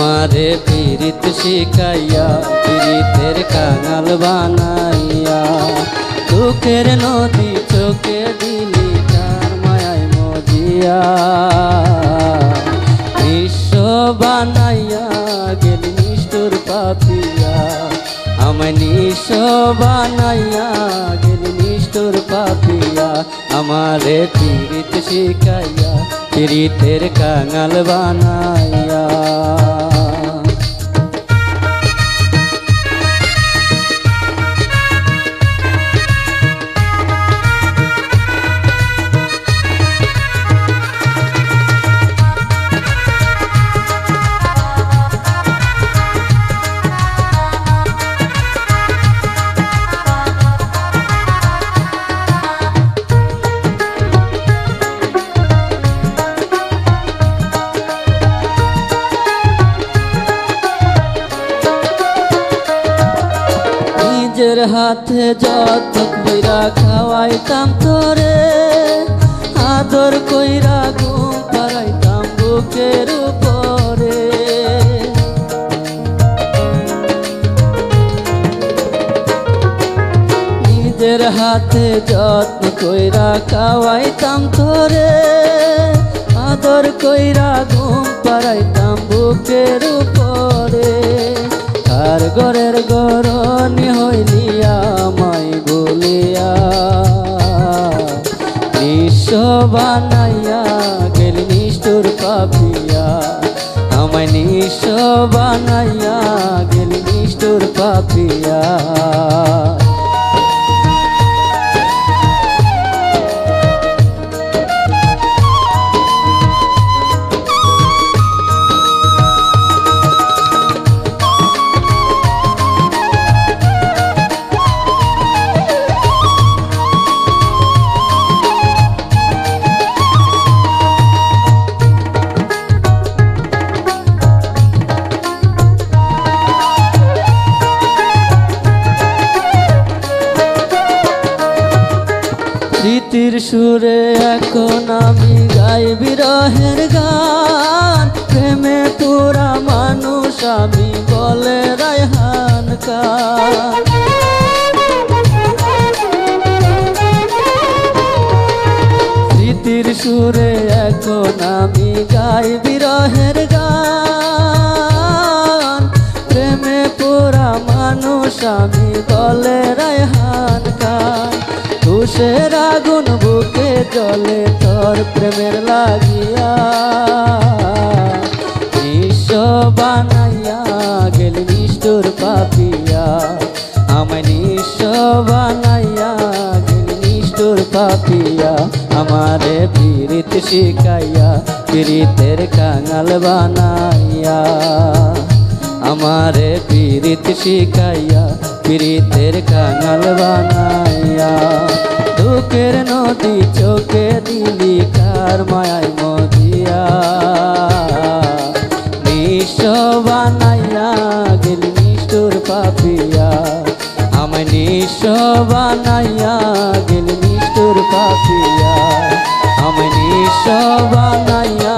আমারে পীড়িত শিখাইয়া পীড়িতের কাঙাল বানাইয়া দুঃখের নদী চোখে দিলি কার মায়ায় মজিয়া বিশ্ব বানাইয়া গেলি নিষ্ঠুর পাপিয়া আমায় নিঃস্ব বানাইয়া গেলি নিষ্ঠুর পাপিয়া আমারে পীড়িত শিখাইয়া পীড়িতের কাঙাল বানাইয়া নিজের হাতে যত কইরা খাওয়াইতাম তোরে আদর কইরা ঘুম পাড়াইতাম বুকের উপরে নিজের হাতে যত্ন কইরা খাওয়াইতাম তোরে আদর কইরা ঘুম পাড়াইতাম বুকের উপরে আর ঘরের গরনি হইলিয়া আমায় বলিয়া নিঃস্ব বানাইয়া গেলি নিষ্ঠুর পাপিয়া আমায় নিঃস্ব বানাইয়া গেলি নিষ্ঠুর পাপিয়া স্মৃতির সুরে এখন আমি গাই বিরহের গান প্রেমে তোরা মানুষ আমি বলে রায়হান খান স্মৃতির সুরে এখন আমি গাই বিরহের গান প্রেমে পুরা মানুষ আমি বলে রায়হান খান তুষের আগুন বুকে জ্বলে তোর প্রেমের লাগিয়া নিঃস্ব বানাইয়া গেলি নিষ্ঠুর পাপিয়া আমায় নিঃস্ব বানাইয়া গেলি নিষ্ঠুর পাপিয়া আমারে পীড়িত শিখাইয়া পীড়িতের কাঙাল বানাইয়া আমারে পীড়িত শিখাইয়া পীড়িতের কাঙাল বানাইয়া দুঃখের নদী চোখে দিলি কার মায়ায় মজিয়া নিঃস্ব বানাইয়া গেলি নিষ্ঠুর পাপিয়া আমায় নিঃস্ব বানাইয়া গেলি নিষ্ঠুর পাপিয়া আমায় নিঃস্ব বানাইয়া